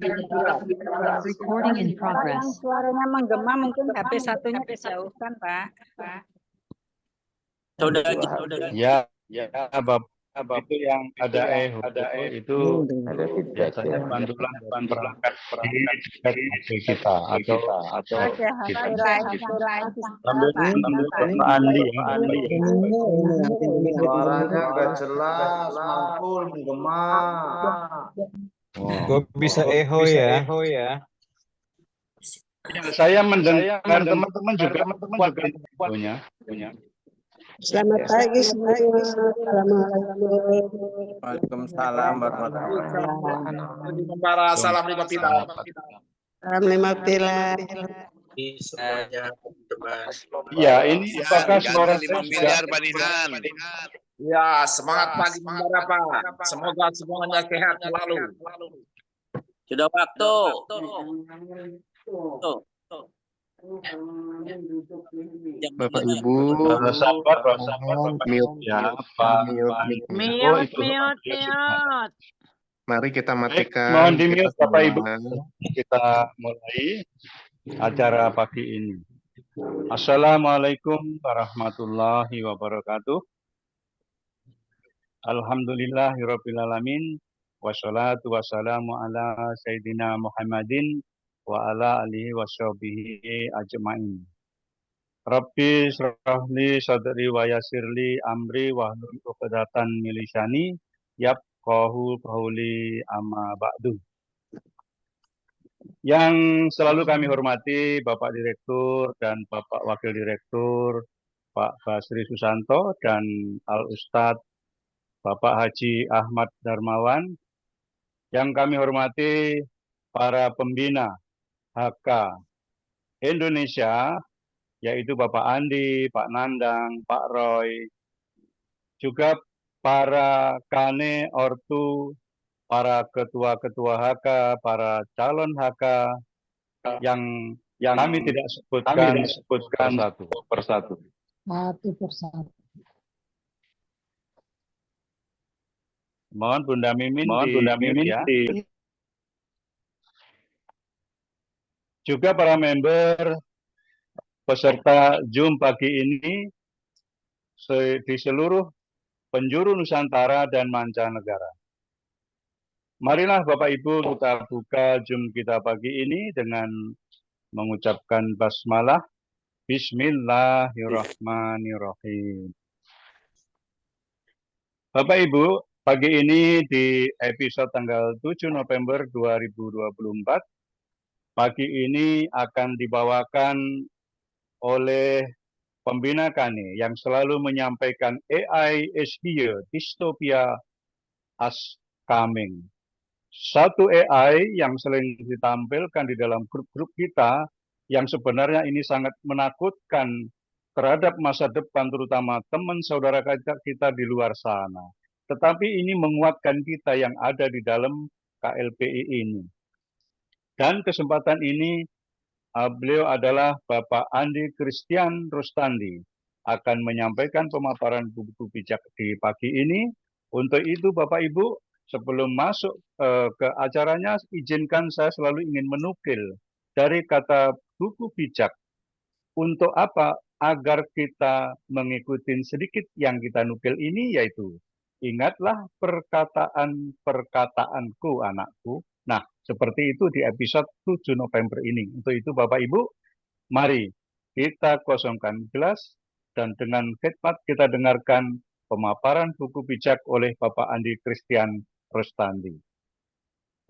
Recording in Yang progress. suaranya menggema mungkin HP satunya dijauhkan, Pak. Ya, Bapak, itu yang ada itu biasanya pantulan perangkat di dekat HP kita atau Oke, HP lain Pak Andi ya. Suaranya nggak jelas, mantul, menggema. Gue bisa echo ya. Saya mendengar teman-teman juga kuat punya. Selamat pagi semua. Assalamualaikum. Waalaikumsalam warahmatullahi wabarakatuh. Para salam lima pilar. Salam lima pilar. Semuanya teman. Ya, ini apakah suara 5 miliar Pak Nizam? Ya, semangat pagi membara Pak. Semoga semuanya sehat selalu. Sudah waktu. Bapak Ibu, sabar, mute ya, Pak. Mute. Mari kita matikan. Mohon di kita mute Bapak Ibu. semua. Kita mulai acara pagi ini. Assalamualaikum warahmatullahi wabarakatuh. Alhamdulillahirrabbilalamin. Wassalatu wassalamu ala Sayyidina Muhammadin wa ala alihi washabihi ajma'in. Rabbi syrahli sadri wa yassirli amri wahlul 'uqdatan min lisani yafqahu qawli amma ba'du. Yang selalu kami hormati Bapak Direktur dan Bapak Wakil Direktur, Pak Basri Susanto dan Al-Ustadz Bapak Haji Ahmad Darmawan. Yang kami hormati para pembina HK Indonesia, yaitu Bapak Andi, Pak Nandang, Pak Roy, juga para Kane, Ortu, para ketua-ketua HK, para calon HK yang kami tidak sebutkan satu persatu. Mohon Bunda Mimin ya. Juga para member peserta Zoom pagi ini di seluruh penjuru Nusantara dan mancanegara. Marilah Bapak Ibu kita buka Zoom kita pagi ini dengan mengucapkan basmalah. Bismillahirrahmanirrahim. Bapak Ibu, pagi ini di episode tanggal 7 November 2024, pagi ini akan dibawakan oleh pembina Kane yang selalu menyampaikan AI is here, dystopia is coming. Satu AI yang sering ditampilkan di dalam grup-grup kita yang sebenarnya ini sangat menakutkan terhadap masa depan, terutama teman saudara kita di luar sana. Tetapi ini menguatkan kita yang ada di dalam KLPI ini. Dan kesempatan ini beliau adalah Bapak Andi Christian Rustandi akan menyampaikan pemaparan buku bijak di pagi ini. Untuk itu Bapak Ibu, sebelum masuk ke acaranya, izinkan saya selalu ingin menukil dari kata buku bijak. Untuk apa? Agar kita mengikuti sedikit yang kita nukil ini, yaitu ingatlah perkataan-perkataanku anakku. Nah, seperti itu di episode 7 November ini. Untuk itu Bapak Ibu, mari kita kosongkan gelas dan dengan khidmat kita dengarkan pemaparan buku bijak oleh Bapak Andi Christian Rustandi.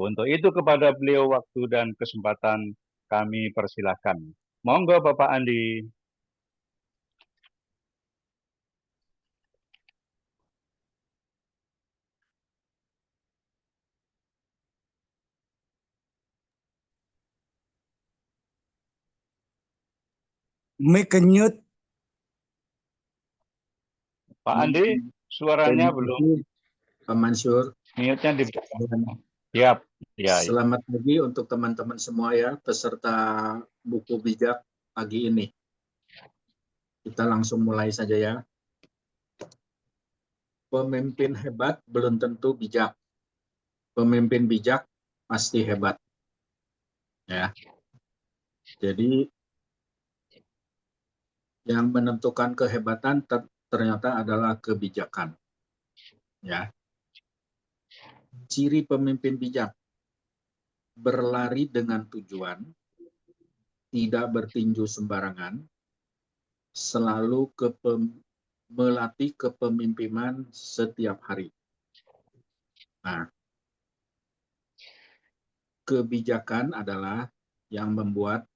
Untuk itu kepada beliau waktu dan kesempatan kami persilahkan. Monggo Bapak Andi. Mekenyut. Pak Andi, suaranya belum. Pak Mansur. Mute-nya di Siap. Ya, Selamat pagi untuk teman-teman semua ya, peserta buku bijak pagi ini. Kita langsung mulai saja ya. Pemimpin hebat belum tentu bijak. Pemimpin bijak pasti hebat. Ya. Jadi yang menentukan kehebatan ternyata adalah kebijakan. Ya. Ciri pemimpin bijak: berlari dengan tujuan, tidak bertinju sembarangan, selalu melatih kepemimpinan setiap hari. Nah, kebijakan adalah yang membuat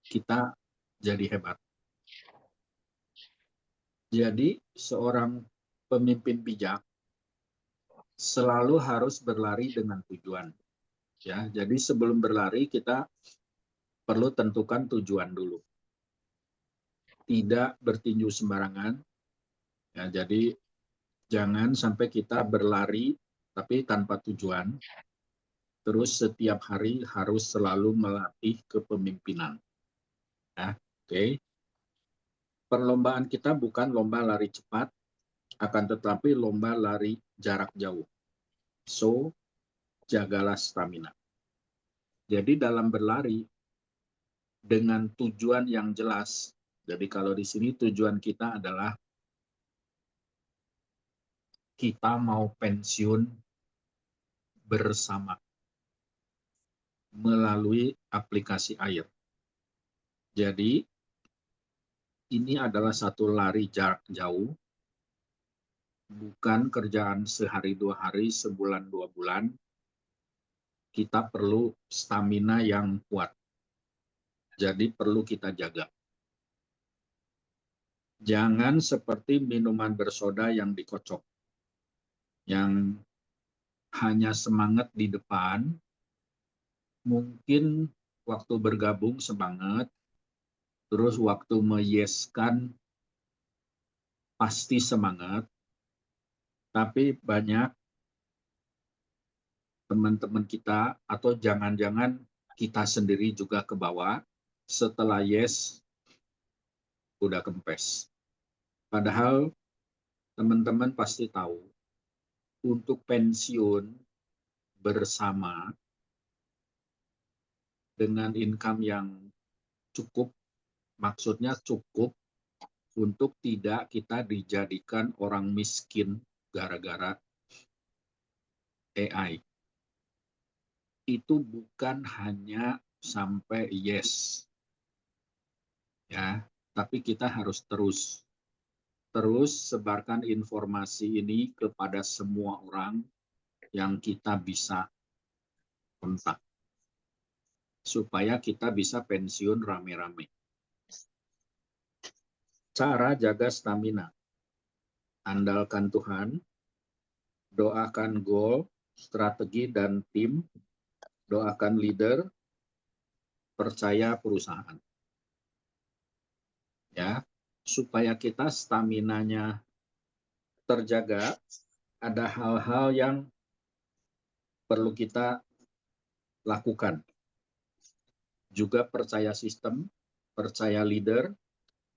kita jadi hebat. Jadi, seorang pemimpin bijak selalu harus berlari dengan tujuan. Ya, jadi sebelum berlari kita perlu tentukan tujuan dulu. Tidak bertinju sembarangan. Ya, jadi jangan sampai kita berlari tapi tanpa tujuan. Terus setiap hari harus selalu melatih kepemimpinan. Ya, oke. Perlombaan kita bukan lomba lari cepat, akan tetapi lomba lari jarak jauh. So, jagalah stamina. Jadi dalam berlari dengan tujuan yang jelas. Jadi kalau di sini tujuan kita adalah kita mau pensiun bersama melalui aplikasi AIR. Jadi ini adalah satu lari jarak jauh, bukan kerjaan sehari 2 hari, sebulan 2 bulan. Kita perlu stamina yang kuat. Jadi perlu kita jaga. Jangan seperti minuman bersoda yang dikocok, yang hanya semangat di depan, mungkin waktu bergabung semangat, terus waktu meyeskan pasti semangat, tapi banyak teman-teman kita atau jangan-jangan kita sendiri juga ke bawah, setelah yes udah kempes. Padahal teman-teman pasti tahu, untuk pensiun bersama dengan income yang cukup, maksudnya cukup untuk tidak kita dijadikan orang miskin gara-gara AI. Itu bukan hanya sampai yes, ya, tapi kita harus terus sebarkan informasi ini kepada semua orang yang kita bisa kontak, supaya kita bisa pensiun rame-rame. Cara jaga stamina: andalkan Tuhan, doakan goal, strategi dan tim, doakan leader, percaya perusahaan. Ya, supaya kita staminanya terjaga, ada hal-hal yang perlu kita lakukan. Juga percaya sistem, percaya leader,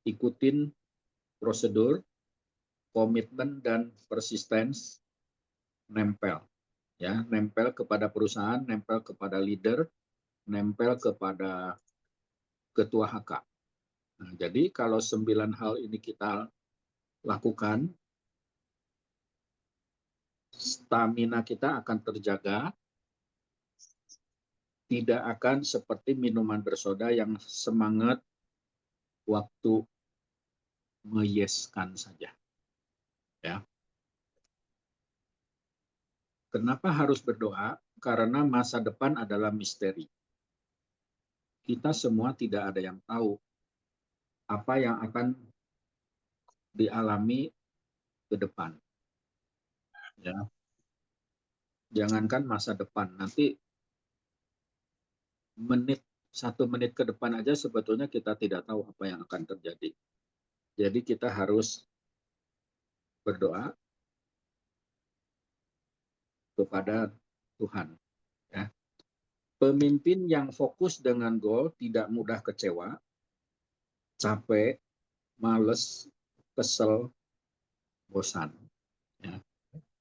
ikutin prosedur, komitmen dan persistence, nempel. Ya, nempel kepada perusahaan, nempel kepada leader, nempel kepada ketua HK. Nah, jadi kalau 9 hal ini kita lakukan, stamina kita akan terjaga, tidak akan seperti minuman bersoda yang semangat waktu meyeskan saja. Ya. Kenapa harus berdoa? Karena masa depan adalah misteri. Kita semua tidak ada yang tahu apa yang akan dialami ke depan. Ya. Jangankan masa depan, nanti 1 menit ke depan aja sebetulnya kita tidak tahu apa yang akan terjadi. Jadi kita harus berdoa kepada Tuhan. Ya. Pemimpin yang fokus dengan goal tidak mudah kecewa, capek, males, kesel, bosan. Ya.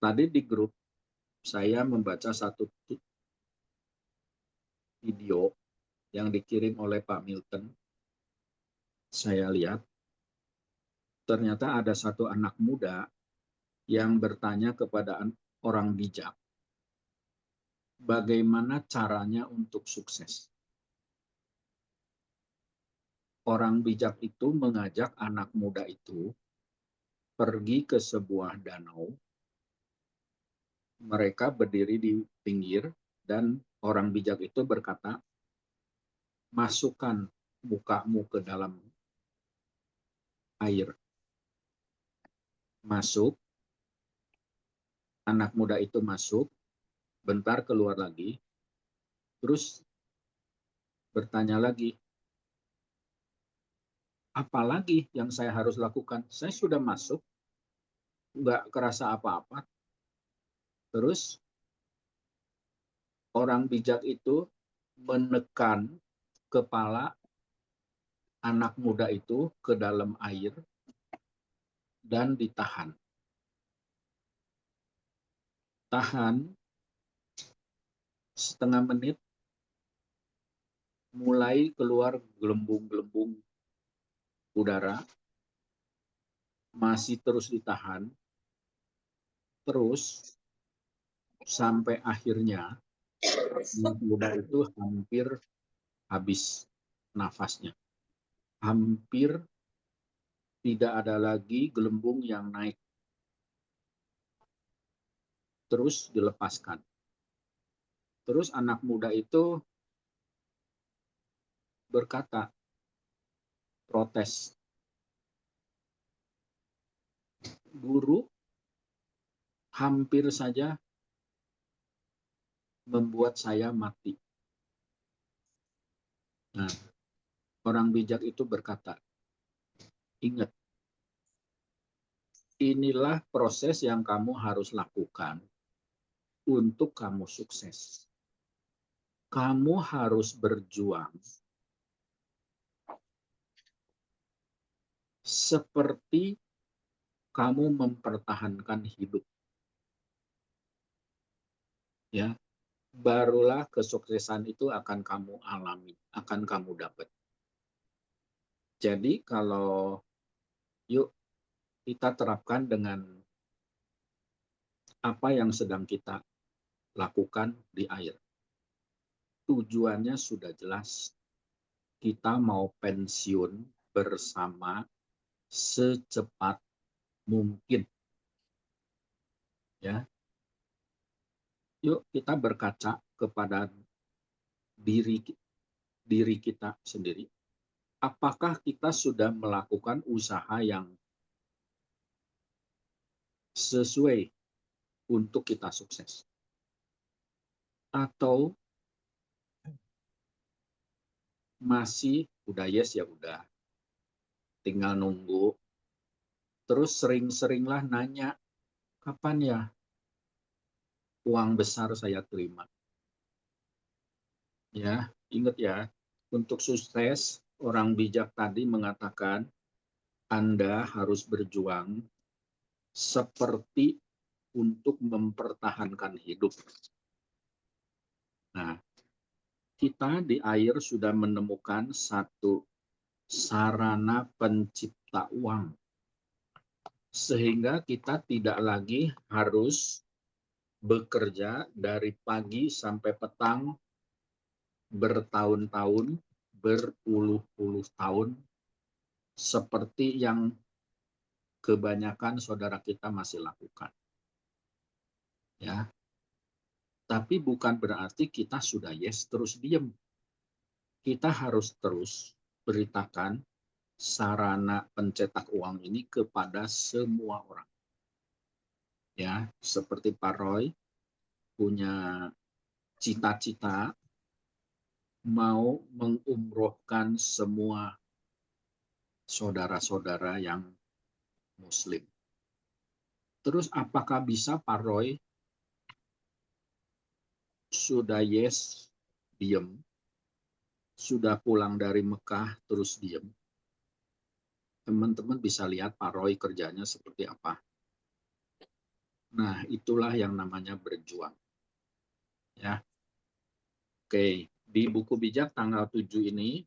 Tadi di grup saya membaca satu video yang dikirim oleh Pak Milton. Saya lihat, ternyata ada satu anak muda yang bertanya kepada orang bijak, bagaimana caranya untuk sukses. Orang bijak itu mengajak anak muda itu pergi ke sebuah danau. Mereka berdiri di pinggir dan orang bijak itu berkata, masukkan mukamu ke dalam air. Masuk, anak muda itu masuk, bentar keluar lagi, terus bertanya lagi, apalagi yang saya harus lakukan? Saya sudah masuk, nggak kerasa apa-apa. Terus orang bijak itu menekan kepala anak muda itu ke dalam air dan ditahan. Tahan setengah menit, mulai keluar gelembung-gelembung udara, masih terus ditahan, terus sampai akhirnya anak muda itu hampir habis nafasnya. Hampir tidak ada lagi gelembung yang naik. Terus dilepaskan. Terus anak muda itu berkata, protes. Guru hampir saja membuat saya mati. Nah, orang bijak itu berkata, ingat, inilah proses yang kamu harus lakukan untuk kamu sukses. Kamu harus berjuang seperti kamu mempertahankan hidup. Ya, barulah kesuksesan itu akan kamu alami, akan kamu dapat. Jadi kalau yuk kita terapkan dengan apa yang sedang kita lakukan di air. Tujuannya sudah jelas. Kita mau pensiun bersama secepat mungkin. Ya. Yuk kita berkaca kepada diri kita sendiri. Apakah kita sudah melakukan usaha yang sesuai untuk kita sukses? Atau masih udah yes ya udah, tinggal nunggu. Terus sering-seringlah nanya, kapan ya uang besar saya terima? Ya, ingat ya, untuk sukses orang bijak tadi mengatakan Anda harus berjuang seperti untuk mempertahankan hidup. Nah, kita di air sudah menemukan satu sarana pencipta uang. Sehingga kita tidak lagi harus bekerja dari pagi sampai petang bertahun-tahun, berpuluh-puluh tahun, seperti yang kebanyakan saudara kita masih lakukan. Ya. Tapi bukan berarti kita sudah yes terus diam. Kita harus terus beritakan sarana pencetak uang ini kepada semua orang. Ya, seperti Pak Roy punya cita-cita mau mengumrohkan semua saudara-saudara yang Muslim. Terus apakah bisa Pak Roy sudah yes, diem, sudah pulang dari Mekah terus diem? Teman-teman bisa lihat Pak Roy kerjanya seperti apa. Nah, itulah yang namanya berjuang. Ya. Oke, Di buku bijak tanggal 7 ini,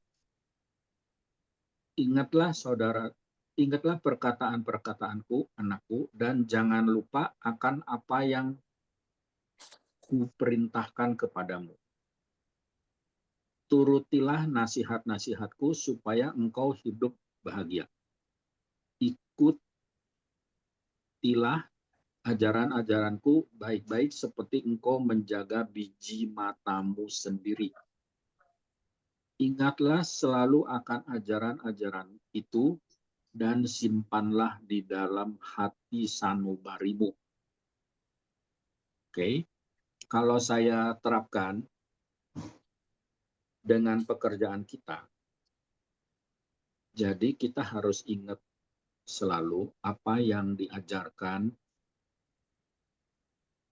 ingatlah saudara, ingatlah perkataan-perkataanku, anakku, dan jangan lupa akan apa yang kuperintahkan kepadamu. Turutilah nasihat-nasihatku supaya engkau hidup bahagia. Ikutilah ajaran-ajaranku baik-baik seperti engkau menjaga biji matamu sendiri. Ingatlah selalu akan ajaran-ajaran itu dan simpanlah di dalam hati sanubarimu. Oke, kalau saya terapkan dengan pekerjaan kita, jadi kita harus ingat selalu apa yang diajarkan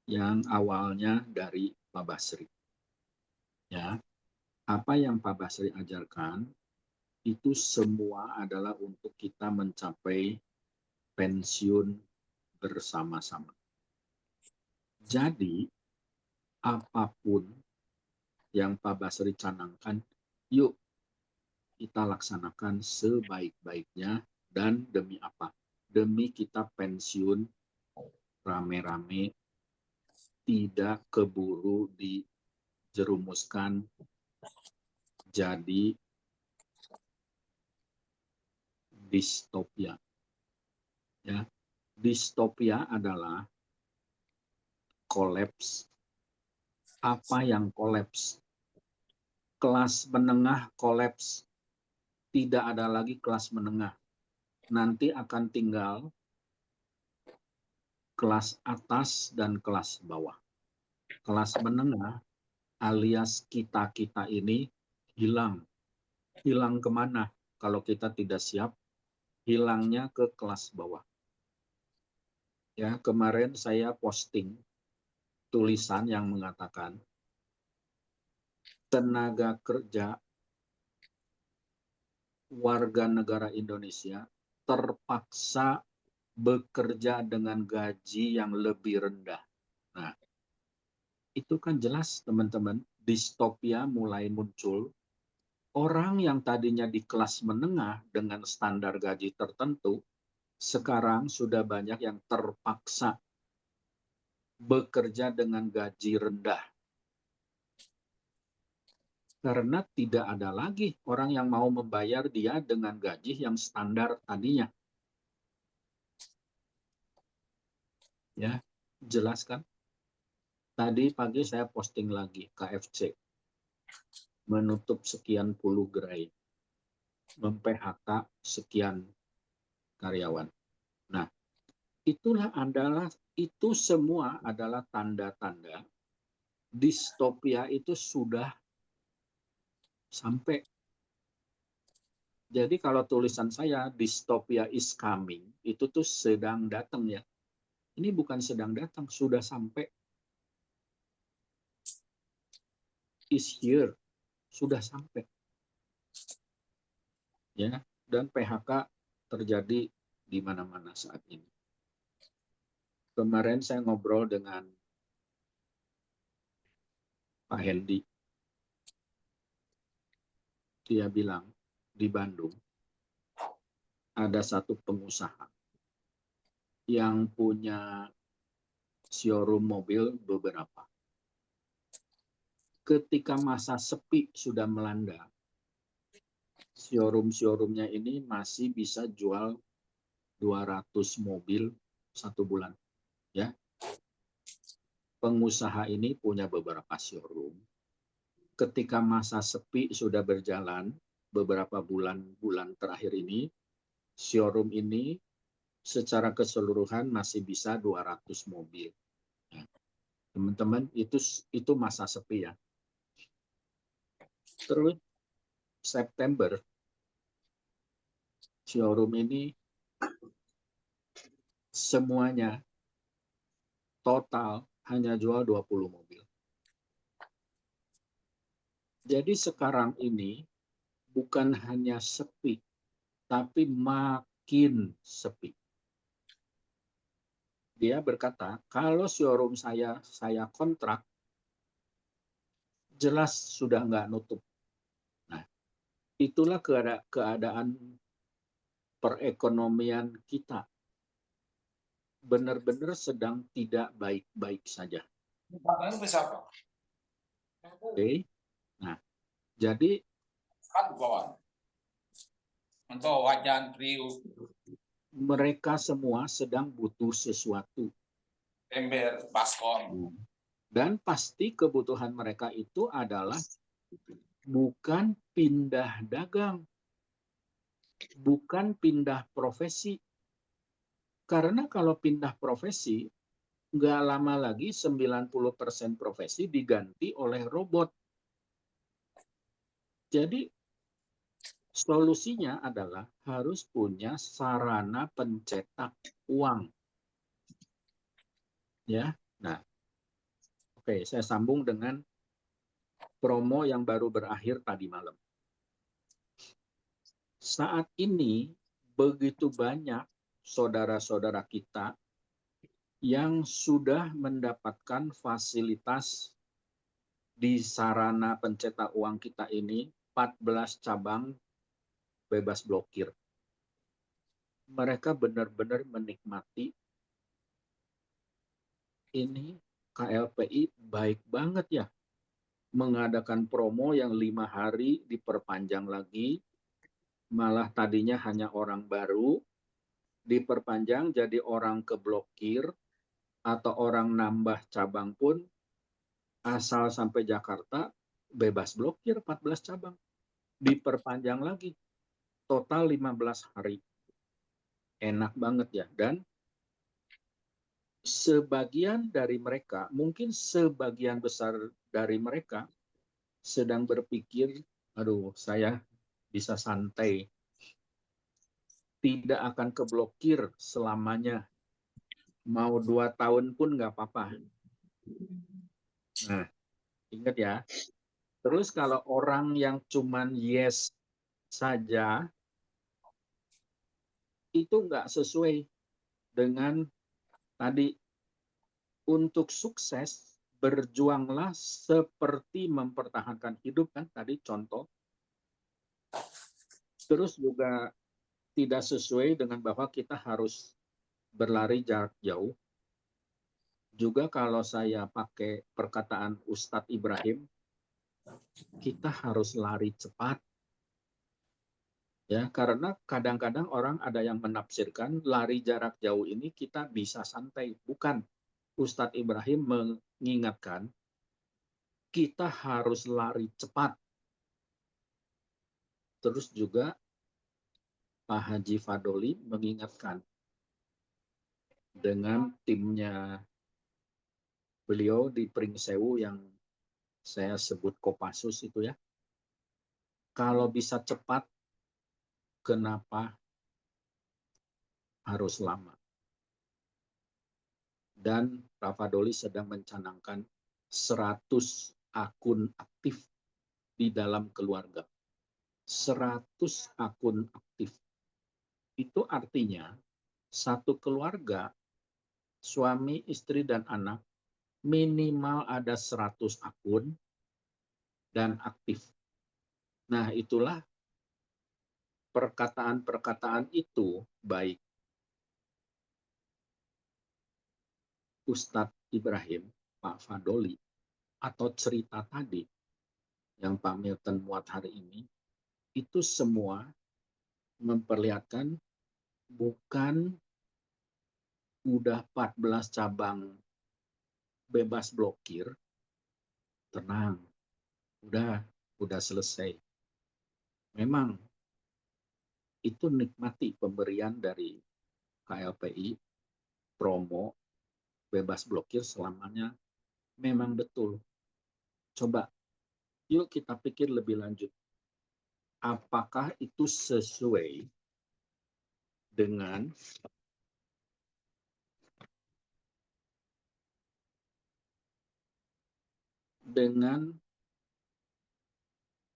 yang awalnya dari Pak Basri. Ya, apa yang Pak Basri ajarkan itu semua adalah untuk kita mencapai pensiun bersama-sama. Jadi, apapun yang Pak Basri canangkan, yuk kita laksanakan sebaik-baiknya. Dan demi apa? Demi kita pensiun rame-rame, tidak keburu dijerumuskan jadi distopia. Ya, distopia adalah kolaps. Apa yang kolaps? Kelas menengah kolaps. Tidak ada lagi kelas menengah. Nanti akan tinggal kelas atas dan kelas bawah. Kelas menengah alias kita-kita ini hilang. Hilang kemana? Kalau kita tidak siap, hilangnya ke kelas bawah. Ya, kemarin saya posting tulisan yang mengatakan tenaga kerja warga negara Indonesia terpaksa bekerja dengan gaji yang lebih rendah. Nah, itu kan jelas teman-teman, distopia mulai muncul. Orang yang tadinya di kelas menengah dengan standar gaji tertentu, sekarang sudah banyak yang terpaksa bekerja dengan gaji rendah. Karena tidak ada lagi orang yang mau membayar dia dengan gaji yang standar tadinya. Ya, jelas kan? Tadi pagi saya posting lagi KFC. Menutup sekian puluh gerai, mem-PHK sekian karyawan. Nah, itu semua adalah tanda-tanda distopia itu sudah sampai. Jadi kalau tulisan saya distopia is coming, itu tuh sedang datang ya. Ini bukan sedang datang, sudah sampai. Is here. Sudah sampai. Ya, dan PHK terjadi di mana-mana saat ini. Kemarin saya ngobrol dengan Pak Hendy. Dia bilang di Bandung ada satu pengusaha yang punya showroom mobil beberapa. Ketika masa sepi sudah melanda, showroom-showroomnya ini masih bisa jual 200 mobil satu bulan. Ya, pengusaha ini punya beberapa showroom. Ketika masa sepi sudah berjalan beberapa bulan terakhir ini, showroom ini secara keseluruhan masih bisa 200 mobil. Teman-teman, itu masa sepi ya. Terus September, showroom ini semuanya total hanya jual 20 mobil. Jadi sekarang ini bukan hanya sepi, tapi makin sepi. Dia berkata, kalau showroom saya kontrak, jelas sudah nggak nutup. Nah, itulah keadaan perekonomian kita. Benar-benar sedang tidak baik-baik saja. Oke. Nah, jadi mereka semua sedang butuh sesuatu. Dan pasti kebutuhan mereka itu adalah bukan pindah dagang, bukan pindah profesi. Karena kalau pindah profesi, nggak lama lagi 90% profesi diganti oleh robot. Jadi solusinya adalah harus punya sarana pencetak uang. Ya. Nah, oke, saya sambung dengan promo yang baru berakhir tadi malam. Saat ini begitu banyak saudara-saudara kita yang sudah mendapatkan fasilitas di sarana pencetak uang kita ini 14 cabang bebas blokir. Mereka benar-benar menikmati ini. KLPI baik banget ya, mengadakan promo yang 5 hari diperpanjang lagi, malah tadinya hanya orang baru, diperpanjang jadi orang keblokir, atau orang nambah cabang pun, asal sampai Jakarta, bebas blokir 14 cabang. Diperpanjang lagi, total 15 hari. Enak banget ya. Dan sebagian dari mereka, mungkin sebagian besar dari mereka sedang berpikir, aduh saya bisa santai, tidak akan keblokir selamanya, mau 2 tahun pun nggak apa-apa. Nah, ingat ya. Terus kalau orang yang cuman yes saja, itu nggak sesuai dengan tadi. Untuk sukses, berjuanglah seperti mempertahankan hidup, kan tadi contoh. Terus juga tidak sesuai dengan bahwa kita harus berlari jarak jauh. Juga kalau saya pakai perkataan Ustadz Ibrahim, kita harus lari cepat. Ya, karena kadang-kadang orang ada yang menafsirkan lari jarak jauh ini kita bisa santai. Bukan. Ustadz Ibrahim mengingatkan kita harus lari cepat. Terus juga Pak Haji Fadoli mengingatkan dengan timnya beliau di Pringsewu yang saya sebut Kopassus itu ya. Kalau bisa cepat, kenapa harus lama? Dan Pak Fadoli sedang mencanangkan 100 akun aktif di dalam keluarga. 100 akun aktif. Itu artinya satu keluarga, suami, istri, dan anak, minimal ada 100 akun dan aktif. Nah, itulah perkataan-perkataan itu, baik Ustadz Ibrahim, Pak Fadoli, atau cerita tadi yang Pak Milton muat hari ini, itu semua memperlihatkan bukan udah 14 cabang bebas blokir, tenang, udah selesai. Memang itu nikmati pemberian dari KLPI, promo, bebas blokir selamanya, memang betul. Coba, yuk kita pikir lebih lanjut. Apakah itu sesuai dengan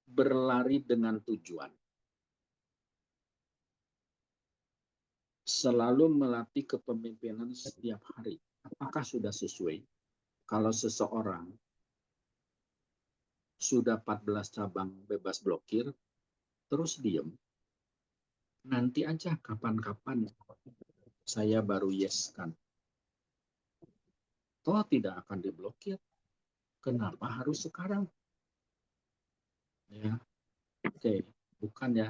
berlari dengan tujuan? Selalu melatih kepemimpinan setiap hari. Apakah sudah sesuai? Kalau seseorang sudah 14 cabang bebas blokir, terus diem, nanti aja kapan-kapan saya baru yes-kan. Toh tidak akan diblokir. Kenapa harus sekarang? Ya, oke, bukan ya.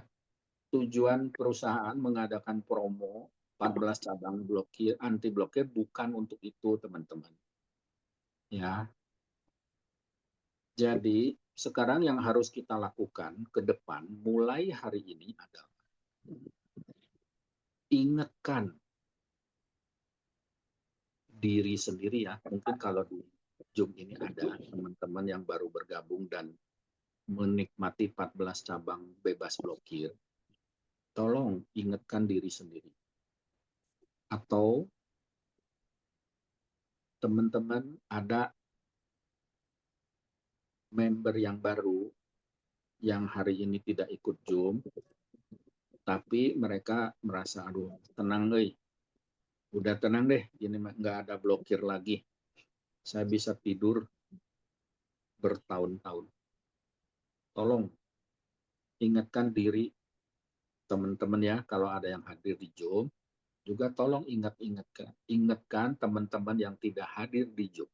Tujuan perusahaan mengadakan promo 14 cabang blokir, anti blokir bukan untuk itu, teman-teman. Ya. Jadi, sekarang yang harus kita lakukan ke depan mulai hari ini adalah ingatkan diri sendiri ya. Mungkin kalau di Zoom ini ada teman-teman yang baru bergabung dan menikmati 14 cabang bebas blokir, tolong ingatkan diri sendiri. Atau teman-teman ada member yang baru yang hari ini tidak ikut Zoom, tapi mereka merasa, aduh, tenang deh, udah tenang deh, ini nggak ada blokir lagi. Saya bisa tidur bertahun-tahun. Tolong ingatkan diri teman-teman ya, kalau ada yang hadir di Zoom, juga tolong ingatkan teman-teman yang tidak hadir di Zoom.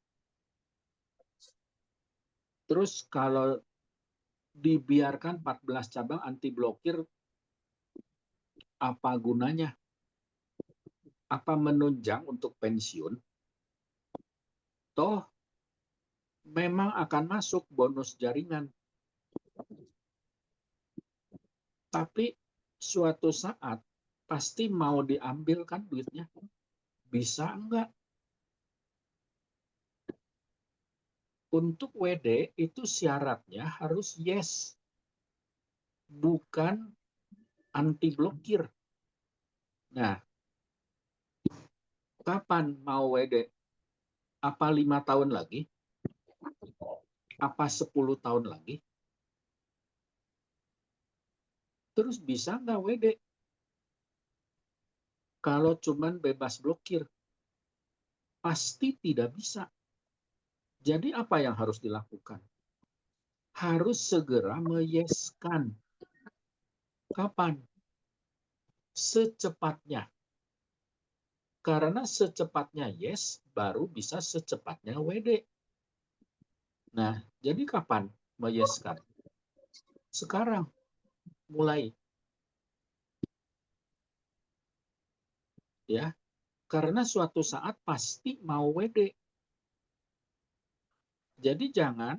Terus kalau dibiarkan 14 cabang anti blokir, apa gunanya? Apa menunjang untuk pensiun? Toh memang akan masuk bonus jaringan. Tapi suatu saat pasti mau diambil kan duitnya. Bisa enggak? Untuk WD itu syaratnya harus yes. Bukan anti blokir. Nah, kapan mau WD? Apa 5 tahun lagi? Apa 10 tahun lagi? Terus bisa nggak WD? Kalau cuman bebas blokir? Pasti tidak bisa. Jadi apa yang harus dilakukan? Harus segera meyeskan. Kapan? Secepatnya. Karena secepatnya yes, baru bisa secepatnya WD. Nah, jadi kapan meyeskan? Sekarang. Mulai. Ya, karena suatu saat pasti mau WD. Jadi jangan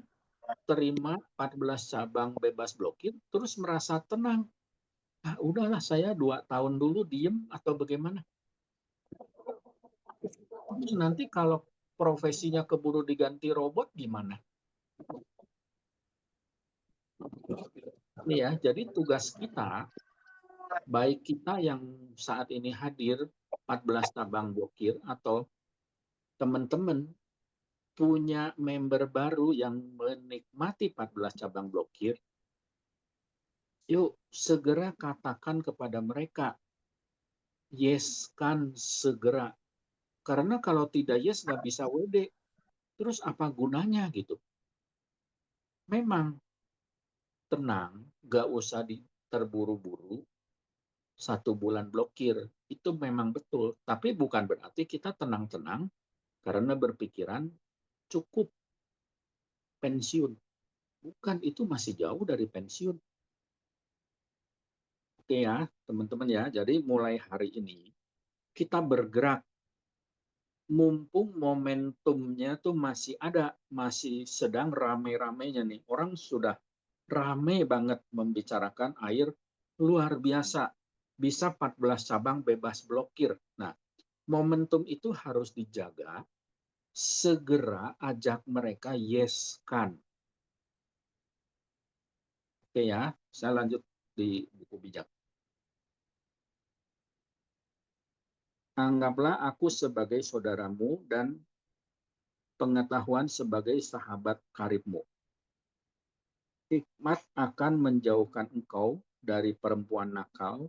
terima 14 cabang bebas blokir, terus merasa tenang. Ah, udahlah saya 2 tahun dulu diem atau bagaimana. Terus nanti kalau profesinya keburu diganti robot gimana? Ini ya, jadi tugas kita, baik kita yang saat ini hadir 14 cabang blokir atau teman-teman punya member baru yang menikmati 14 cabang blokir, yuk segera katakan kepada mereka, yes kan segera. Karena kalau tidak yes nggak bisa WD. Terus apa gunanya gitu? Memang tenang, nggak usah terburu-buru. 1 bulan blokir, itu memang betul. Tapi bukan berarti kita tenang-tenang karena berpikiran cukup pensiun. Bukan, itu masih jauh dari pensiun. Oke ya, teman-teman ya. Jadi mulai hari ini kita bergerak. Mumpung momentumnya tuh masih ada, masih sedang rame-ramenya nih. Orang sudah rame banget membicarakan air luar biasa. Bisa 14 cabang bebas blokir. Nah, momentum itu harus dijaga. Segera ajak mereka yes kan. Oke ya, saya lanjut di buku bijak. Anggaplah aku sebagai saudaramu dan pengetahuan sebagai sahabat karibmu. Hikmat akan menjauhkan engkau dari perempuan nakal,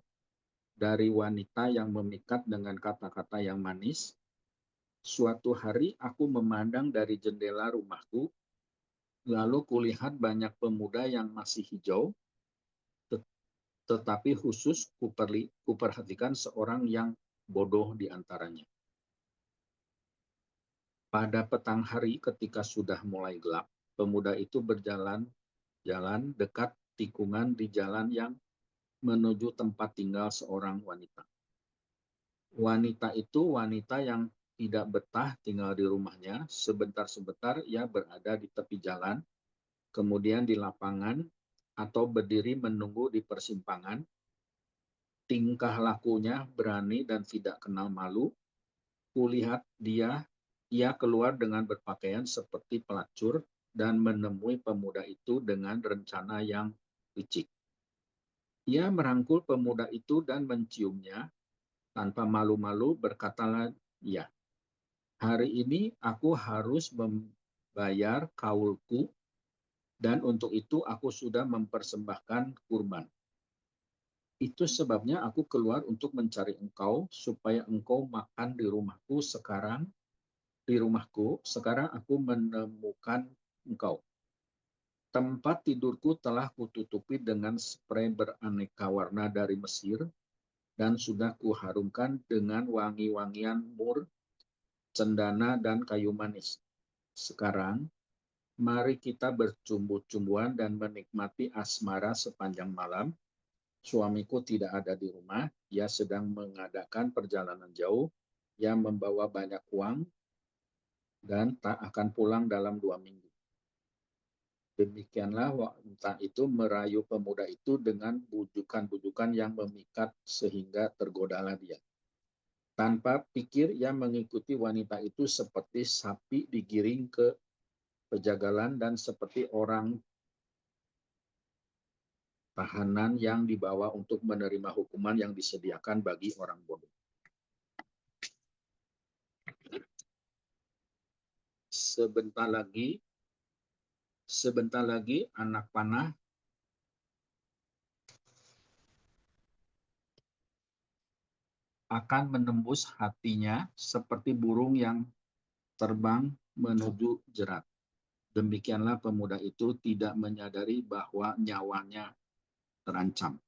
dari wanita yang memikat dengan kata-kata yang manis. Suatu hari aku memandang dari jendela rumahku, Lalu kulihat banyak pemuda yang masih hijau, tetapi khusus kuperhatikan seorang yang bodoh di antaranya. Pada petang hari ketika sudah mulai gelap, pemuda itu berjalan dekat tikungan di jalan yang menuju tempat tinggal seorang wanita. Wanita itu wanita yang tidak betah tinggal di rumahnya. Sebentar-sebentar ia berada di tepi jalan, kemudian di lapangan, atau berdiri menunggu di persimpangan. Tingkah lakunya berani dan tidak kenal malu. Kulihat ia keluar dengan berpakaian seperti pelacur dan menemui pemuda itu dengan rencana yang licik. Ia merangkul pemuda itu dan menciumnya. Tanpa malu-malu berkatalah ia, "Hari ini aku harus membayar kaulku, dan untuk itu aku sudah mempersembahkan kurban. Itu sebabnya aku keluar untuk mencari engkau, supaya engkau makan di rumahku. Sekarang aku menemukan engkau. Tempat tidurku telah kututupi dengan sprei beraneka warna dari Mesir, dan sudah kuharumkan dengan wangi-wangian mur, cendana, dan kayu manis. Sekarang, mari kita bercumbu-cumbuan dan menikmati asmara sepanjang malam. Suamiku tidak ada di rumah, ia sedang mengadakan perjalanan jauh, ia membawa banyak uang, dan tak akan pulang dalam 2 minggu. Demikianlah wanita itu merayu pemuda itu dengan bujukan-bujukan yang memikat sehingga tergodalah dia. Tanpa pikir ia mengikuti wanita itu seperti sapi digiring ke pejagalan dan seperti orang tahanan yang dibawa untuk menerima hukuman yang disediakan bagi orang bodoh. Sebentar lagi anak panah akan menembus hatinya seperti burung yang terbang menuju jerat. Demikianlah pemuda itu tidak menyadari bahwa nyawanya terancam.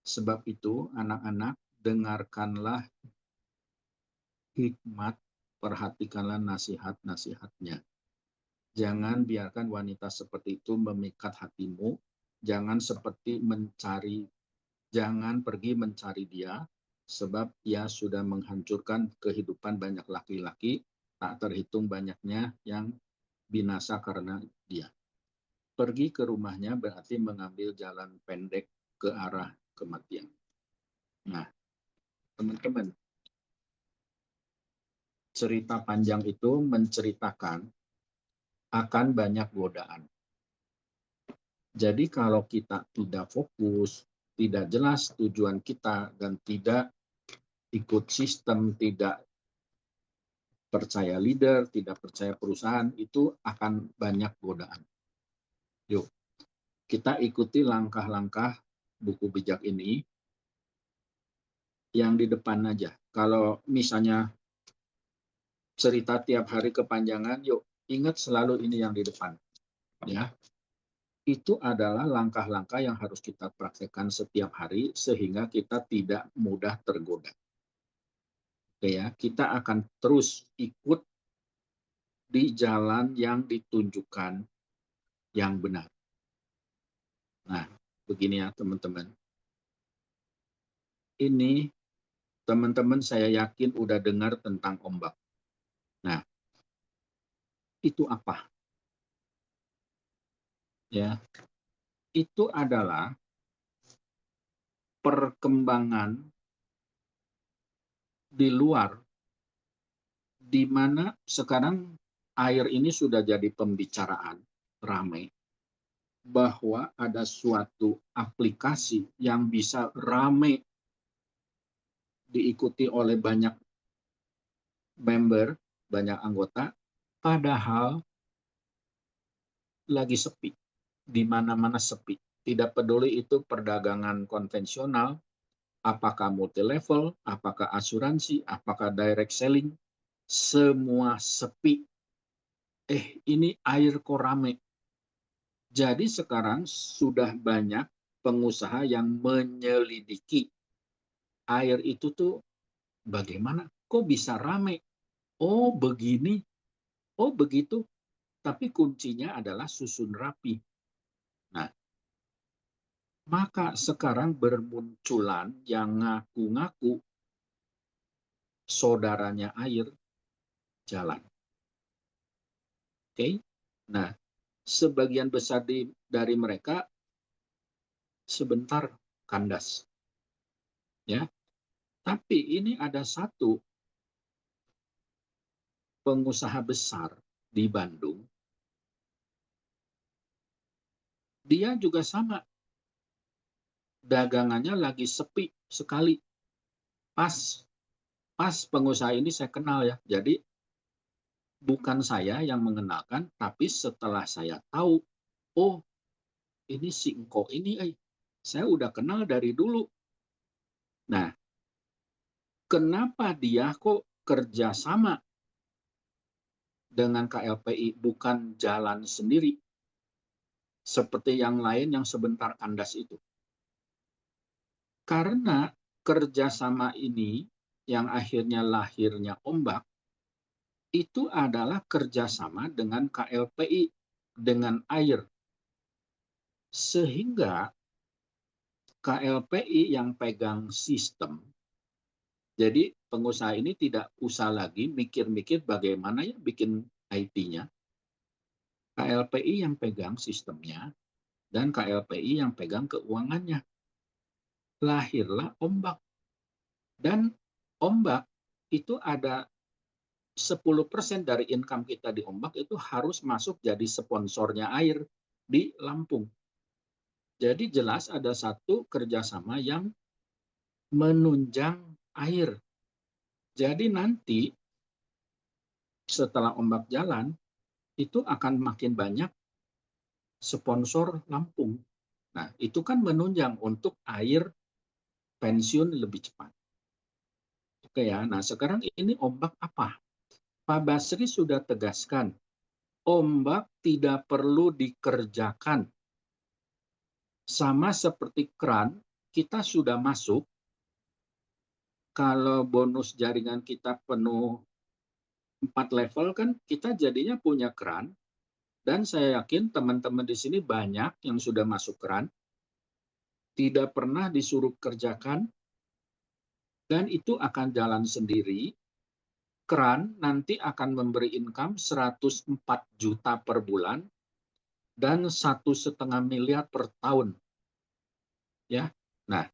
Sebab itu, anak-anak, dengarkanlah hikmat, perhatikanlah nasihat-nasihatnya. Jangan biarkan wanita seperti itu memikat hatimu. Jangan pergi mencari dia, sebab ia sudah menghancurkan kehidupan banyak laki-laki, tak terhitung banyaknya yang binasa karena dia. Pergi ke rumahnya berarti mengambil jalan pendek ke arah kematian. Nah, teman-teman, cerita panjang itu menceritakan akan banyak godaan. Jadi kalau kita tidak fokus, tidak jelas tujuan kita, dan tidak ikut sistem, tidak percaya leader, tidak percaya perusahaan, itu akan banyak godaan. Yuk, kita ikuti langkah-langkah buku bijak ini yang di depan aja. Kalau misalnya cerita tiap hari kepanjangan, yuk ingat selalu ini yang di depan. Ya, itu adalah langkah-langkah yang harus kita praktekkan setiap hari sehingga kita tidak mudah tergoda. Oke ya, kita akan terus ikut di jalan yang ditunjukkan yang benar. Nah, begini ya teman-teman. Ini teman-teman saya yakin udah dengar tentang ombak. Nah, itu apa? Ya, itu adalah perkembangan di luar, di mana sekarang air ini sudah jadi pembicaraan ramai, bahwa ada suatu aplikasi yang bisa ramai diikuti oleh banyak member, banyak anggota, padahal lagi sepi. Di mana-mana sepi. Tidak peduli itu perdagangan konvensional, apakah multi level, apakah asuransi, apakah direct selling, semua sepi. Ini air kok rame. Jadi sekarang sudah banyak pengusaha yang menyelidiki air itu tuh bagaimana? Kok bisa rame? Oh begini, oh begitu. Tapi kuncinya adalah susun rapi. Nah, maka sekarang bermunculan yang ngaku-ngaku saudaranya air jalan. Oke? Nah, sebagian besar dari mereka sebentar kandas. Ya. Tapi ini ada satu pengusaha besar di Bandung. Dia juga sama. Dagangannya lagi sepi sekali. Pas pengusaha ini saya kenal ya. Jadi bukan saya yang mengenalkan, tapi setelah saya tahu, oh ini si Engko ini, saya udah kenal dari dulu. Nah, kenapa dia kok kerjasama dengan KLPI bukan jalan sendiri seperti yang lain yang sebentar kandas itu? Karena kerjasama ini yang akhirnya lahirnya ombak itu adalah kerjasama dengan KLPI, dengan air. Sehingga KLPI yang pegang sistem, jadi pengusaha ini tidak usah lagi mikir-mikir bagaimana ya bikin IT-nya. KLPI yang pegang sistemnya, dan KLPI yang pegang keuangannya. Lahirlah ombak. Dan ombak itu ada 10% dari income kita di ombak itu harus masuk jadi sponsornya air di Lampung. Jadi jelas ada satu kerjasama yang menunjang air. Jadi nanti setelah ombak jalan, itu akan makin banyak sponsor Lampung. Nah, itu kan menunjang untuk air pensiun lebih cepat. Oke ya, nah sekarang ini ombak apa? Pak Basri sudah tegaskan, ombak tidak perlu dikerjakan. Sama seperti keran, kita sudah masuk, kalau bonus jaringan kita penuh 4 level kan kita jadinya punya keran, dan saya yakin teman-teman di sini banyak yang sudah masuk keran, tidak pernah disuruh kerjakan, dan itu akan jalan sendiri. Keran nanti akan memberi income 104 juta per bulan dan 1,5 miliar per tahun. Ya. Nah,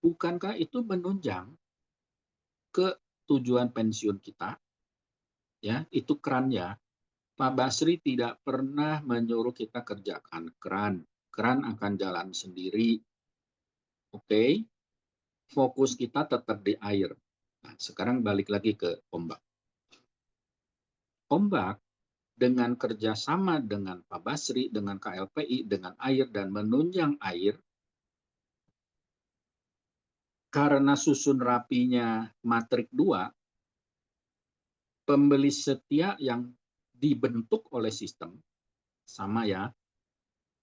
bukankah itu menunjang ke tujuan pensiun kita? Ya, itu keran ya. Pak Basri tidak pernah menyuruh kita kerjakan keran. Keran akan jalan sendiri. Oke. Fokus kita tetap di air. Nah, sekarang balik lagi ke ombak. Ombak dengan kerjasama dengan Pak Basri, dengan KLPI, dengan air, dan menunjang air, karena susun rapinya matrik 2, pembeli setia yang dibentuk oleh sistem, sama ya,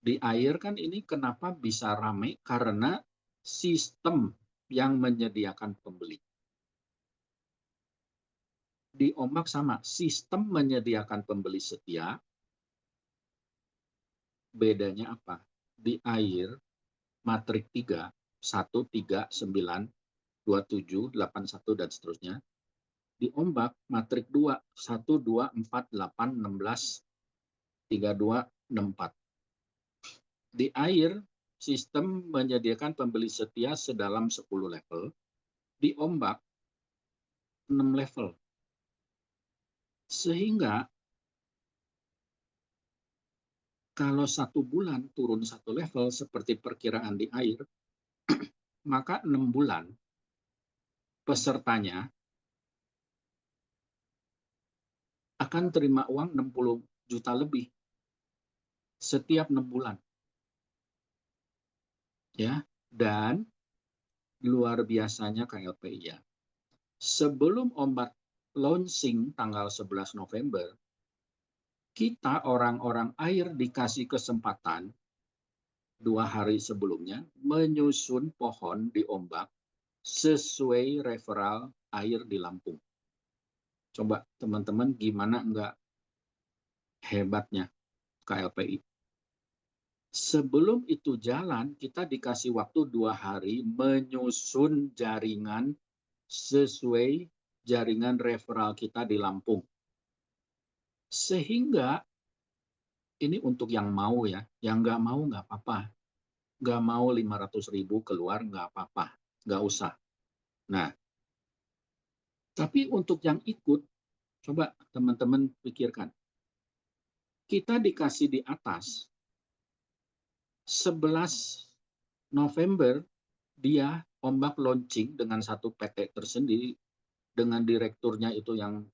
di air kan ini kenapa bisa rame? Karena sistem yang menyediakan pembeli. Di ombak sama, sistem menyediakan pembeli setia. Bedanya apa? Di air, matrik 3, 1, 3, 9, 27, 81, dan seterusnya. Di ombak, matrik 2, 1, 2, 4, 8, 16, 32, 64. Di air, sistem menyediakan pembeli setia sedalam 10 level. Di ombak, 6 level. Sehingga kalau 1 bulan turun 1 level seperti perkiraan di air, maka 6 bulan pesertanya akan terima uang 60 juta lebih setiap 6 bulan. Ya, dan luar biasanya KLPI ya. Sebelum ombak launching tanggal 11 November, kita orang-orang air dikasih kesempatan 2 hari sebelumnya menyusun pohon di ombak sesuai referal air di Lampung. Coba teman-teman gimana enggak hebatnya KLPI. Sebelum itu jalan, kita dikasih waktu 2 hari menyusun jaringan sesuai jaringan referal kita di Lampung. Sehingga ini untuk yang mau ya, yang nggak mau nggak apa-apa. Nggak mau 500.000 keluar nggak apa-apa, nggak usah. Nah, tapi untuk yang ikut, coba teman-teman pikirkan. Kita dikasih di atas 11 November dia ombak launching dengan satu PT tersendiri dengan direkturnya itu yang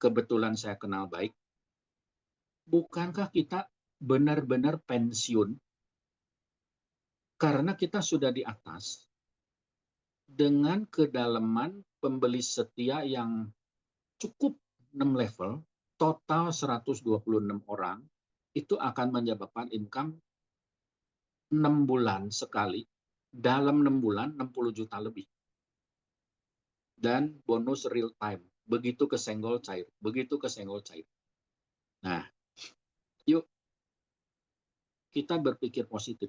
kebetulan saya kenal baik. Bukankah kita benar-benar pensiun karena kita sudah di atas dengan kedalaman pembeli setia yang cukup 6 level, total 126 orang, itu akan menyebabkan income 6 bulan sekali, dalam 6 bulan 60 juta lebih. Dan bonus real time, begitu kesenggol cair, begitu kesenggol cair. Nah, yuk kita berpikir positif.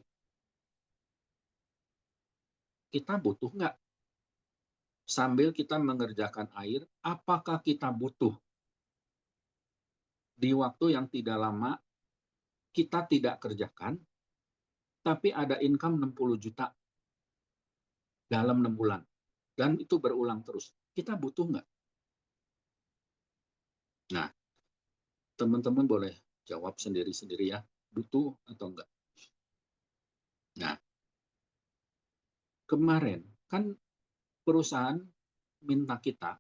Kita butuh nggak? Sambil kita mengerjakan air, apakah kita butuh di waktu yang tidak lama kita tidak kerjakan, tapi ada income 60 juta dalam 6 bulan. Dan itu berulang terus. Kita butuh nggak? Nah, teman-teman boleh jawab sendiri-sendiri ya, butuh atau enggak. Nah, kemarin kan perusahaan minta kita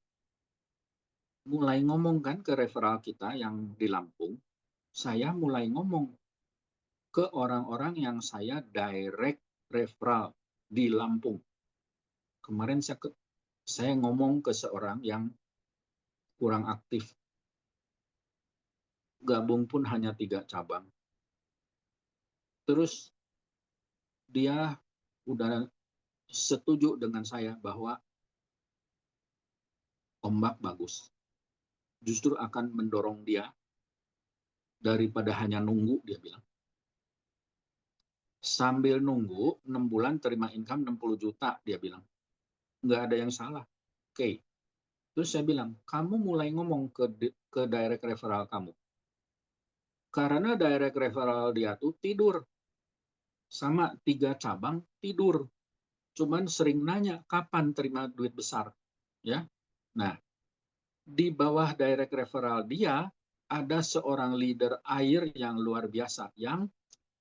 mulai ngomong kan ke referral kita yang di Lampung, saya mulai ngomong ke orang-orang yang saya direct referral di Lampung. Kemarin saya ngomong ke seorang yang kurang aktif. Gabung pun hanya 3 cabang. Terus dia udah setuju dengan saya bahwa ombak bagus. Justru akan mendorong dia daripada hanya nunggu, dia bilang. Sambil nunggu 6 bulan terima income 60 juta, dia bilang. Nggak ada yang salah. Oke. Terus saya bilang, kamu mulai ngomong ke direct referral kamu. Karena direct referral dia tuh tidur. Sama 3 cabang tidur. Cuman sering nanya kapan terima duit besar. Ya. Nah, di bawah direct referral dia ada seorang leader air yang luar biasa yang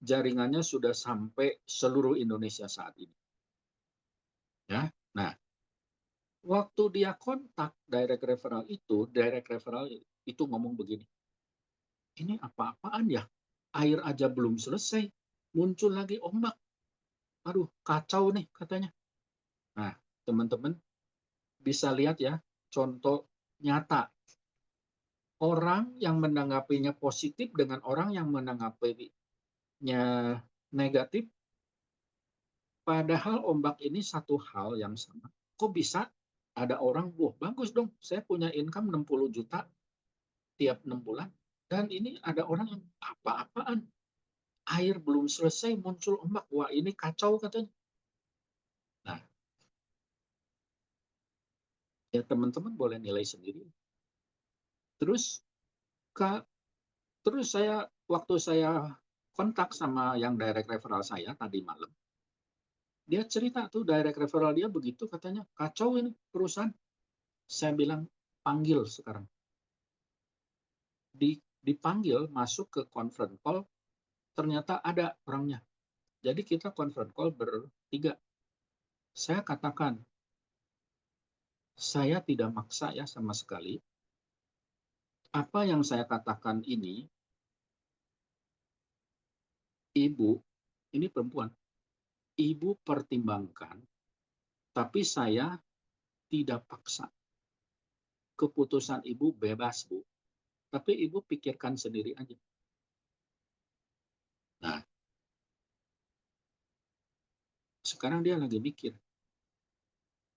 jaringannya sudah sampai seluruh Indonesia saat ini. Ya. Nah, waktu dia kontak direct referral itu ngomong begini. Ini apa-apaan ya? Air aja belum selesai, muncul lagi ombak. Aduh, kacau nih katanya. Nah, teman-teman bisa lihat ya, contoh nyata. Orang yang menanggapinya positif dengan orang yang menanggapinya negatif, padahal ombak ini satu hal yang sama. Kok bisa ada orang, wah bagus dong, saya punya income 60 juta tiap 6 bulan. Dan ini ada orang yang apa-apaan. Air belum selesai muncul ombak, wah ini kacau katanya. Nah, ya teman-teman boleh nilai sendiri. Terus waktu saya kontak sama yang direct referral saya tadi malam, dia cerita tuh direct referral dia begitu katanya, kacau ini perusahaan. Saya bilang, panggil sekarang. Dipanggil masuk ke conference call, ternyata ada orangnya. Jadi kita conference call bertiga. Saya katakan, saya tidak maksa ya sama sekali. Apa yang saya katakan ini, ibu, ini perempuan, ibu pertimbangkan, tapi saya tidak paksa. Keputusan ibu bebas, Bu. Tapi Ibu pikirkan sendiri aja. Nah, sekarang dia lagi mikir.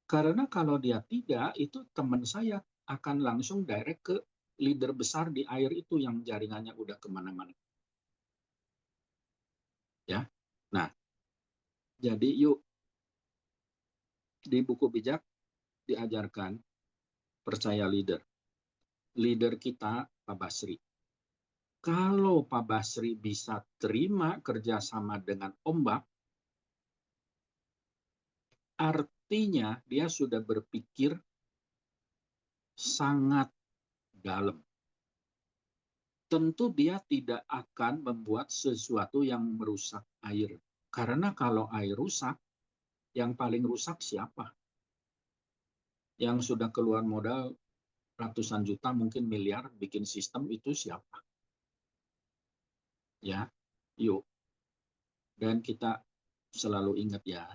Karena kalau dia tidak, itu teman saya akan langsung direct ke leader besar di air itu yang jaringannya udah kemana-mana. Ya, nah, jadi yuk di buku bijak diajarkan percaya leader. Leader kita Pak Basri. Kalau Pak Basri bisa terima kerjasama dengan ombak, artinya dia sudah berpikir sangat dalam. Tentu dia tidak akan membuat sesuatu yang merusak air. Karena kalau air rusak, yang paling rusak siapa? Yang sudah keluar modal ratusan juta, mungkin miliar, bikin sistem itu siapa? Ya, yuk. Dan kita selalu ingat ya,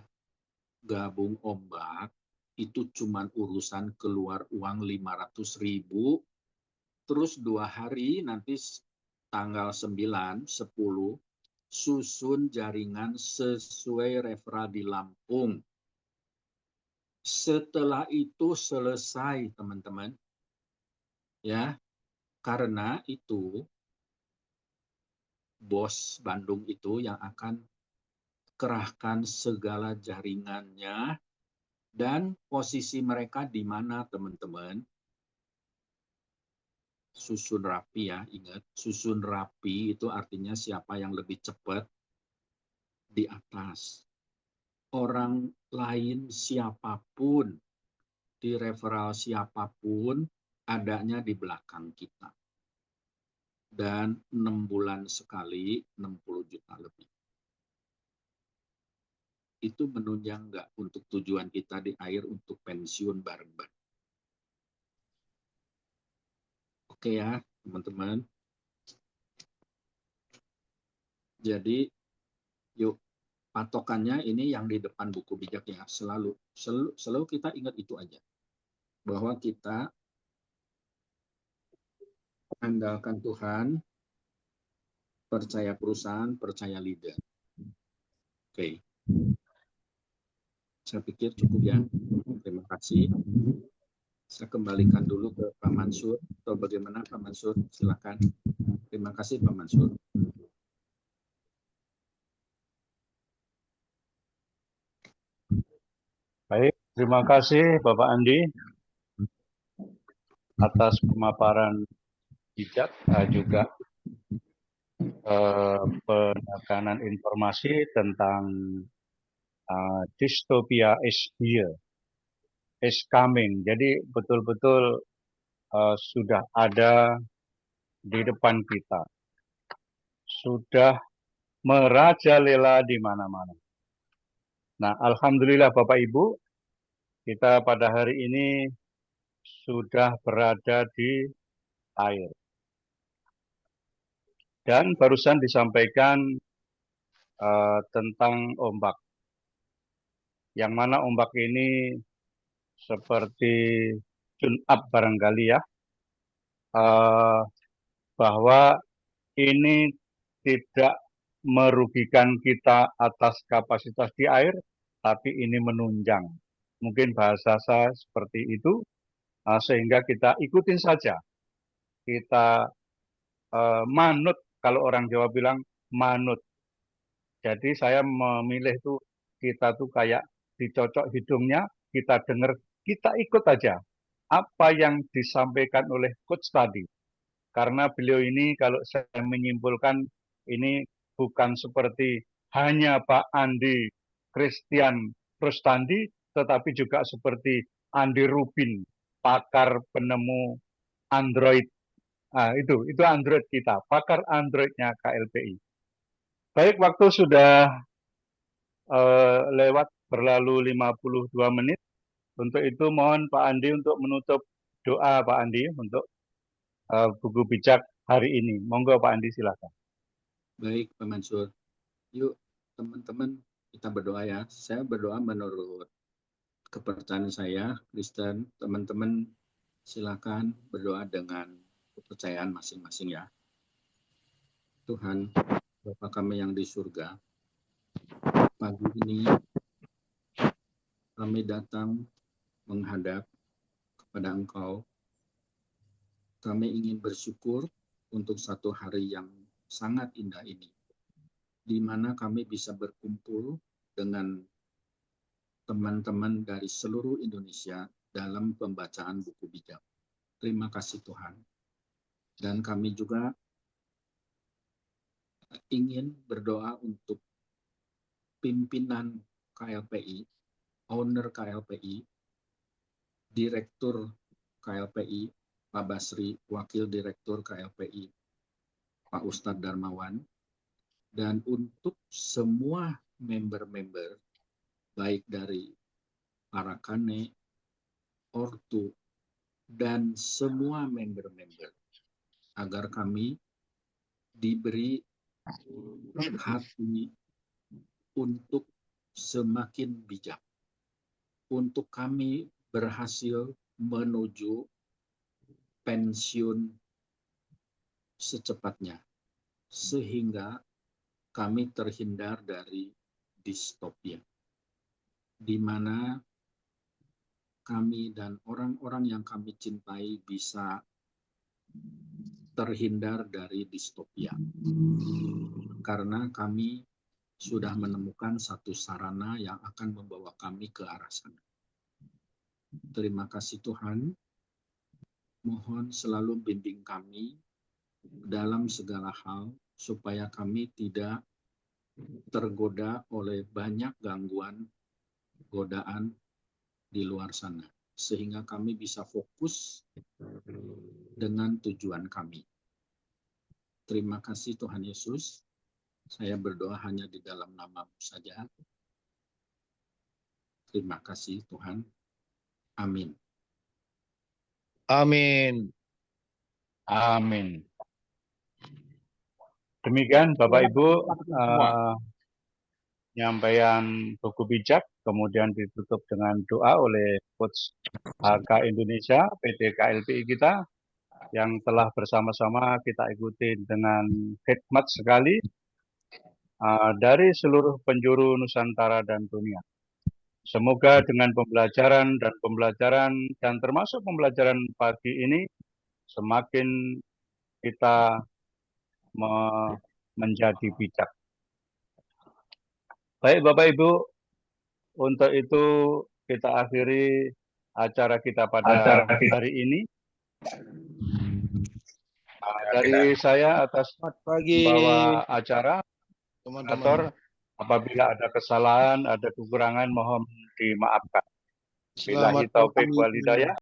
gabung ombak itu cuma urusan keluar uang 500.000, terus 2 hari nanti tanggal 9, 10, susun jaringan sesuai referral di Lampung. Setelah itu selesai, teman-teman. Ya, karena itu bos Bandung itu yang akan kerahkan segala jaringannya dan posisi mereka di mana, teman-teman. Susun rapi ya, ingat. Susun rapi itu artinya siapa yang lebih cepat di atas. Orang lain siapapun, di referral siapapun, adanya di belakang kita. Dan 6 bulan sekali, 60 juta lebih. Itu menunjang nggak untuk tujuan kita di air untuk pensiun bareng-bareng? Oke ya, teman-teman. Jadi, yuk, patokannya ini yang di depan buku bijak ya. Selalu kita ingat itu aja. Bahwa kita andalkan Tuhan, percaya perusahaan, percaya leader. Oke. Saya pikir cukup ya. Terima kasih. Saya kembalikan dulu ke Pak Mansur. Atau bagaimana Pak Mansur? Silakan. Terima kasih Pak Mansur. Baik, terima kasih Bapak Andi atas pemaparan bijak juga penekanan informasi tentang dystopia is here, is coming. Jadi betul-betul sudah ada di depan kita, sudah merajalela di mana-mana. Nah, alhamdulillah Bapak Ibu, kita pada hari ini sudah berada di air. Dan barusan disampaikan tentang ombak. Yang mana ombak ini seperti tune up barangkali ya, bahwa ini tidak merugikan kita atas kapasitas di air, tapi ini menunjang. Mungkin bahasa saya seperti itu, sehingga kita ikutin saja. Kita manut, kalau orang Jawa bilang manut. Jadi saya memilih itu, kita tuh kayak dicocok hidungnya, kita dengar, kita ikut aja apa yang disampaikan oleh coach tadi. Karena beliau ini kalau saya menyimpulkan ini bukan seperti hanya Pak Andi Christian Rustandi, tetapi juga seperti Andi Rubin, pakar penemu Android. Nah, itu Android kita, pakar Androidnya KLPI. Baik, waktu sudah lewat berlalu 52 menit. Untuk itu mohon Pak Andi untuk menutup doa Pak Andi untuk buku bijak hari ini. Monggo Pak Andi silakan. Baik Pak Mansur. Yuk teman-teman kita berdoa ya. Saya berdoa menurut kepercayaan saya, Kristen. Teman-teman silakan berdoa dengan kepercayaan masing-masing ya. Tuhan, Bapa kami yang di surga, pagi ini kami datang menghadap kepada Engkau. Kami ingin bersyukur untuk satu hari yang sangat indah ini, di mana kami bisa berkumpul dengan teman-teman dari seluruh Indonesia dalam pembacaan buku bijak. Terima kasih Tuhan. Dan kami juga ingin berdoa untuk pimpinan KLPI, owner KLPI, direktur KLPI, Pak Basri, wakil direktur KLPI, Pak Ustadz Darmawan, dan untuk semua member-member, baik dari Parakane, Ortu, dan semua member-member, agar kami diberi hati untuk semakin bijak, untuk kami berhasil menuju pensiun secepatnya, sehingga kami terhindar dari distopia, di mana kami dan orang-orang yang kami cintai bisa terhindar dari distopia. Karena kami sudah menemukan satu sarana yang akan membawa kami ke arah sana. Terima kasih Tuhan. Mohon selalu bimbing kami dalam segala hal, supaya kami tidak tergoda oleh banyak gangguan, godaan di luar sana, sehingga kami bisa fokus dengan tujuan kami. Terima kasih Tuhan Yesus. Saya berdoa hanya di dalam nama-Mu saja. Terima kasih Tuhan. Amin. Amin. Amin. Demikian Bapak Ibu, penyampaian buku bijak, kemudian ditutup dengan doa oleh Coach HK Indonesia, PT KLPI kita, yang telah bersama-sama kita ikuti dengan khidmat sekali dari seluruh penjuru Nusantara dan dunia. Semoga dengan pembelajaran dan termasuk pembelajaran pagi ini, semakin kita menjadi bijak. Baik Bapak Ibu, untuk itu kita akhiri acara kita pada hari ini. Dari saya atas membawa acara, teman-teman, apabila ada kesalahan, ada kekurangan, mohon dimaafkan. Billahi taufiq wal hidayah.